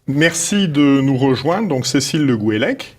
Merci de nous rejoindre, donc Cécile Le Gouellec.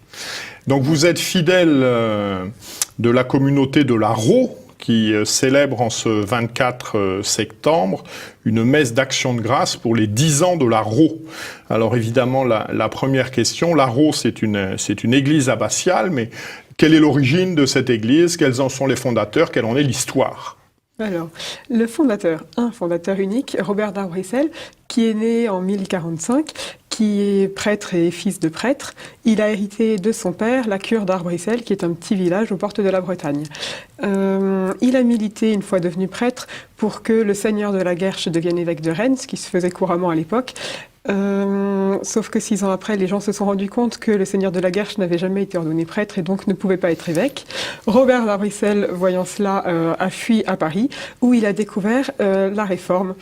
Donc vous êtes fidèle de la communauté de la Rau, qui célèbre en ce 24 septembre une messe d'action de grâce pour les 10 ans de la Rau. Alors évidemment, la première question, la Rau c'est une église abbatiale, mais quelle est l'origine de cette église? Quels en sont les fondateurs? Quelle en est l'histoire? Alors, le fondateur, un fondateur unique, Robert d'Arbrissel, qui est né en 1045, qui est prêtre et fils de prêtre. Il a hérité de son père la cure d'Arbrissel, qui est un petit village aux portes de la Bretagne. Il a milité, une fois devenu prêtre, pour que le seigneur de la Guerche devienne évêque de Rennes, ce qui se faisait couramment à l'époque. Sauf que 6 ans après, les gens se sont rendus compte que le seigneur de la Guerche n'avait jamais été ordonné prêtre et donc ne pouvait pas être évêque. Robert d'Arbrissel, voyant cela, a fui à Paris, où il a découvert la Réforme.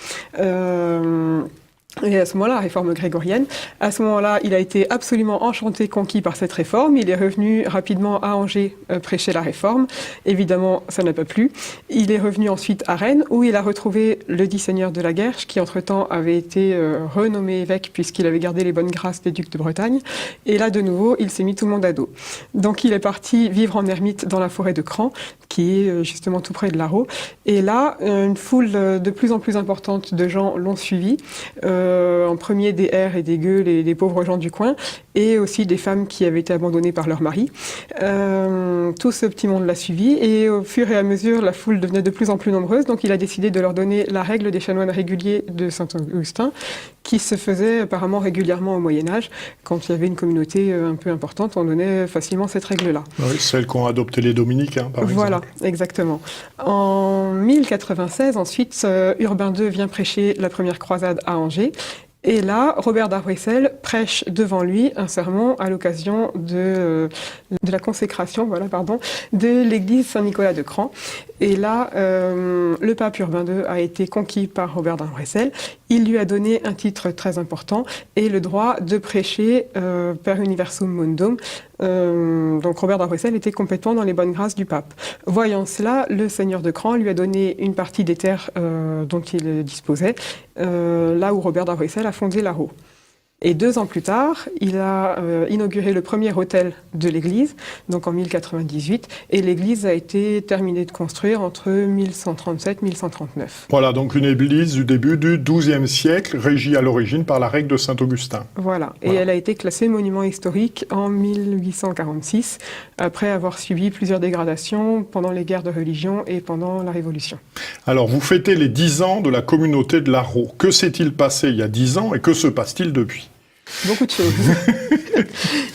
Et à ce moment-là, la réforme grégorienne, à ce moment-là, il a été absolument enchanté, conquis par cette réforme. Il est revenu rapidement à Angers prêcher la réforme. Évidemment, ça n'a pas plu. Il est revenu ensuite à Rennes, où il a retrouvé le dit seigneur de la Guerche, qui entre-temps avait été renommé évêque, puisqu'il avait gardé les bonnes grâces des ducs de Bretagne. Et là, de nouveau, il s'est mis tout le monde à dos. Donc, il est parti vivre en ermite dans la forêt de Cran, qui est justement tout près de la Rau. Et là, une foule de plus en plus importante de gens l'ont suivi. En premier des hères et des gueux, les pauvres gens du coin, et aussi des femmes qui avaient été abandonnées par leur mari. Tout ce petit monde l'a suivi, et au fur et à mesure, la foule devenait de plus en plus nombreuse, donc il a décidé de leur donner la règle des chanoines réguliers de Saint-Augustin, qui se faisait apparemment régulièrement au Moyen-Âge. Quand il y avait une communauté un peu importante, on donnait facilement cette règle-là. Oui, celle qu'ont adopté les dominicains, par exemple. Voilà, exactement. En 1096, ensuite, Urbain II vient prêcher la première croisade à Angers. Et là, Robert d'Arbrissel prêche devant lui un sermon à l'occasion de la consécration de l'église Saint-Nicolas de Cran. Et là, le pape Urbain II a été conquis par Robert d'Arbrissel. Il lui a donné un titre très important et le droit de prêcher per universum mundum. Donc Robert d'Arbrissel était complètement dans les bonnes grâces du pape. Voyant cela, le seigneur de Cran lui a donné une partie des terres dont il disposait, là où Robert d'Arbrissel a fondé la Rau. Et 2 ans plus tard, il a inauguré le premier autel de l'église, donc en 1098, et l'église a été terminée de construire entre 1137 et 1139. Voilà, donc une église du début du XIIe siècle, régie à l'origine par la règle de Saint-Augustin. Voilà, et elle a été classée monument historique en 1846, après avoir subi plusieurs dégradations pendant les guerres de religion et pendant la Révolution. Alors, vous fêtez les 10 ans de la communauté de la Rau. Que s'est-il passé il y a 10 ans et que se passe-t-il depuis ? Beaucoup de choses.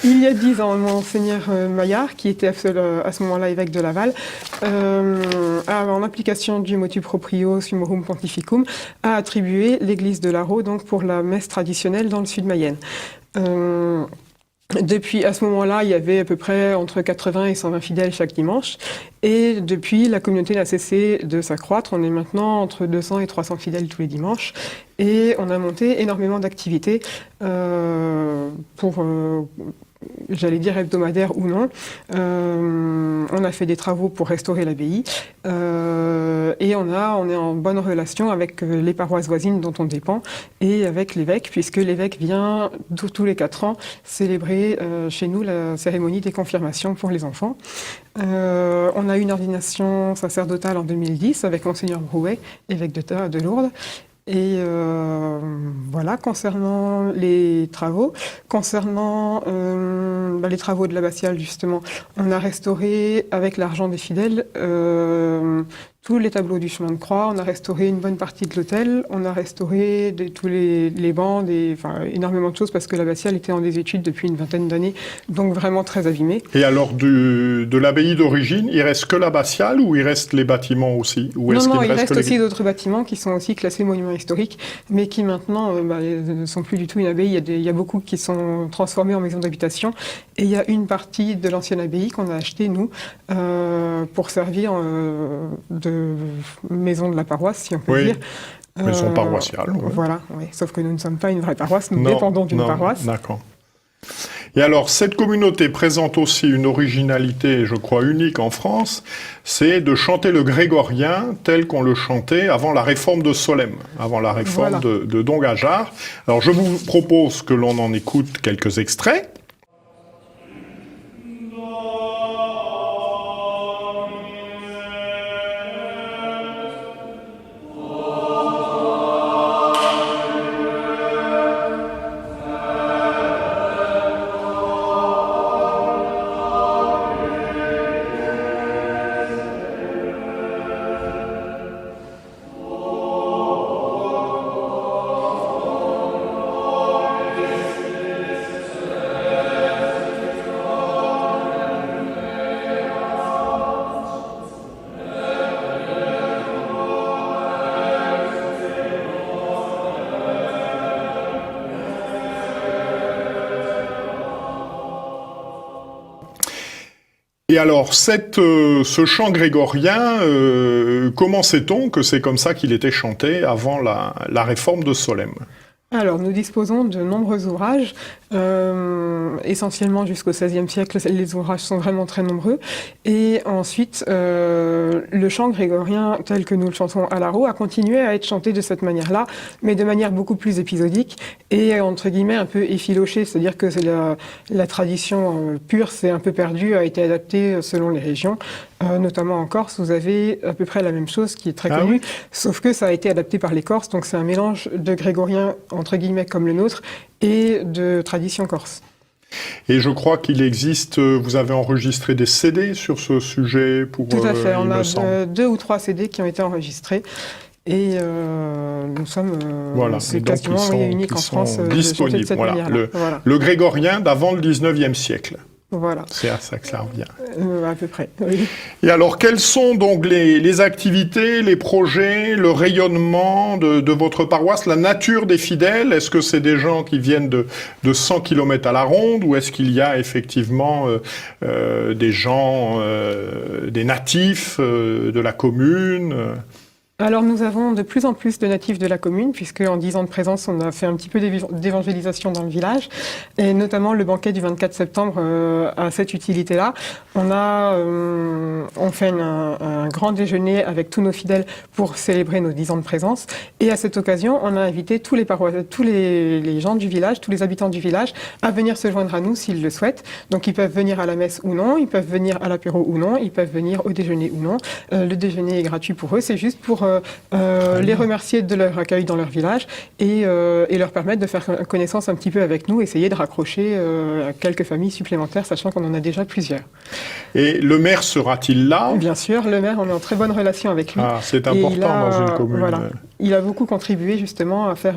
Il y a 10 ans, Monseigneur Maillard, qui était à ce moment-là évêque de Laval, en application du motu proprio sumorum pontificum, a attribué l'église de la Rau donc pour la messe traditionnelle dans le sud Mayenne. Depuis, à ce moment-là, il y avait à peu près entre 80 et 120 fidèles chaque dimanche. Et depuis, la communauté n'a cessé de s'accroître. On est maintenant entre 200 et 300 fidèles tous les dimanches. Et on a monté énormément d'activités pour... j'allais dire hebdomadaire ou non. On a fait des travaux pour restaurer l'abbaye et on est en bonne relation avec les paroisses voisines dont on dépend et avec l'évêque, puisque l'évêque vient tous les 4 ans célébrer chez nous la cérémonie des confirmations pour les enfants. On a eu une ordination sacerdotale en 2010 avec Monseigneur Brouet, évêque de Lourdes. Et voilà, concernant les travaux, les travaux de l'abbatiale justement, on a restauré avec l'argent des fidèles tous les tableaux du chemin de croix, on a restauré une bonne partie de l'autel, on a restauré tous les bancs, énormément de choses parce que l'abbatiale était en désuétude depuis une 20aine d'années, donc vraiment très abîmée. Et alors de l'abbaye d'origine, il reste que l'abbatiale ou il reste les bâtiments aussi ou Non, il reste aussi d'autres bâtiments qui sont aussi classés monuments historiques, mais qui maintenant ne sont plus du tout une abbaye. Il y a beaucoup qui sont transformés en maisons d'habitation, et il y a une partie de l'ancienne abbaye qu'on a achetée, nous, pour servir de maison de la paroisse, si on peut dire. Maison paroissiale. Voilà, oui. Sauf que nous ne sommes pas une vraie paroisse, nous dépendons d'une paroisse. D'accord. Et alors, cette communauté présente aussi une originalité, je crois, unique en France, c'est de chanter le grégorien tel qu'on le chantait avant la réforme de Solesmes, avant la réforme de Don Gageard. Alors, je vous propose que l'on en écoute quelques extraits. Et alors, ce chant grégorien, comment sait-on que c'est comme ça qu'il était chanté avant la réforme de Solesmes ? Alors, nous disposons de nombreux ouvrages, essentiellement jusqu'au XVIe siècle, les ouvrages sont vraiment très nombreux. Et ensuite, le chant grégorien tel que nous le chantons à Larot a continué à être chanté de cette manière-là, mais de manière beaucoup plus épisodique et, entre guillemets, un peu effilochée, c'est-à-dire que la tradition pure s'est un peu perdue, a été adaptée selon les régions. Notamment en Corse, vous avez à peu près la même chose qui est très connue, sauf que ça a été adapté par les Corses, donc c'est un mélange de grégorien, entre guillemets, comme le nôtre, et de tradition corse. Et je crois qu'il existe, vous avez enregistré des CD sur ce sujet pour... Tout à fait, on a 2 ou 3 CD qui ont été enregistrés. Et nous sommes, voilà. c'est quasiment unique en France de chanter de cette manière-là. Le grégorien d'avant le 19e siècle. Voilà. C'est à ça que ça revient. À peu près, oui. Et alors, quelles sont donc les activités, les projets, le rayonnement de votre paroisse, la nature des fidèles? Est-ce que c'est des gens qui viennent de 100 km à la ronde, ou est-ce qu'il y a effectivement des gens, des natifs de la commune? Alors nous avons de plus en plus de natifs de la commune, puisque en 10 ans de présence, on a fait un petit peu d'évangélisation dans le village, et notamment le banquet du 24 septembre a cette utilité-là. On fait un grand déjeuner avec tous nos fidèles pour célébrer nos 10 ans de présence, et à cette occasion, on a invité tous les gens du village, tous les habitants du village, à venir se joindre à nous s'ils le souhaitent. Donc ils peuvent venir à la messe ou non, ils peuvent venir à l'apéro ou non, ils peuvent venir au déjeuner ou non. Le déjeuner est gratuit pour eux, c'est juste pour les remercier de leur accueil dans leur village et leur permettre de faire connaissance un petit peu avec nous, essayer de raccrocher quelques familles supplémentaires, sachant qu'on en a déjà plusieurs. Et le maire sera-t-il là? Bien sûr, le maire, on est en très bonne relation avec lui. Ah, c'est important dans une commune. Voilà, il a beaucoup contribué justement à faire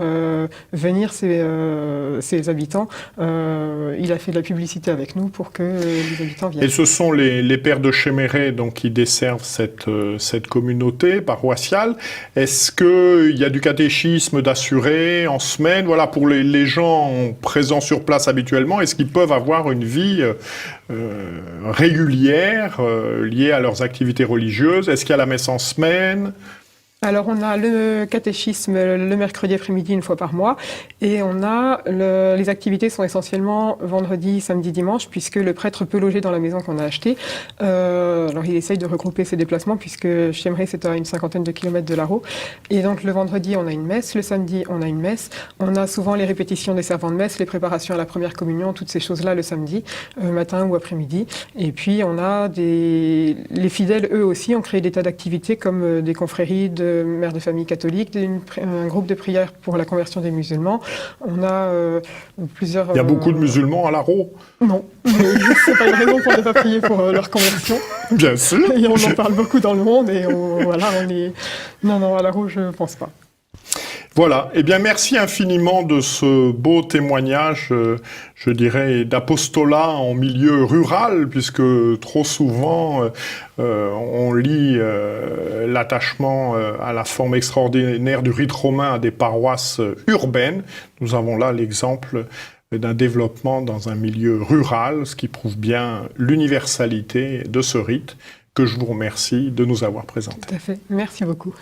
venir ses habitants. Il a fait de la publicité avec nous pour que les habitants viennent. Et ce sont les pères de Chéméré donc, qui desservent cette communauté paroissiale. Est-ce qu'il y a du catéchisme d'assurer en semaine? Voilà, pour les gens présents sur place habituellement, est-ce qu'ils peuvent avoir une vie régulière liée à leurs activités religieuses? Est-ce qu'il y a la messe en semaine? Alors on a le catéchisme le mercredi après-midi une fois par mois, et on a les activités sont essentiellement vendredi, samedi, dimanche, puisque le prêtre peut loger dans la maison qu'on a achetée. Alors il essaye de regrouper ses déplacements, puisque Chéméré c'est à une 50aine de kilomètres de Larot, et donc le vendredi on a une messe, le samedi on a une messe, on a souvent les répétitions des servants de messe, les préparations à la première communion, toutes ces choses-là le samedi, matin ou après-midi, et puis on a les fidèles eux aussi ont créé des tas d'activités comme des confréries de mères de famille catholiques, un groupe de prière pour la conversion des musulmans. On a plusieurs... Il y a beaucoup de musulmans à Larot? Non, c'est pas une raison pour ne pas prier pour leur conversion. Bien sûr. Et on en parle beaucoup dans le monde, et Non, à Larot, je pense pas. Voilà, eh bien merci infiniment de ce beau témoignage, je dirais, d'apostolat en milieu rural, puisque trop souvent on lit l'attachement à la forme extraordinaire du rite romain à des paroisses urbaines. Nous avons là l'exemple d'un développement dans un milieu rural, ce qui prouve bien l'universalité de ce rite, que je vous remercie de nous avoir présenté. Tout à fait, merci beaucoup.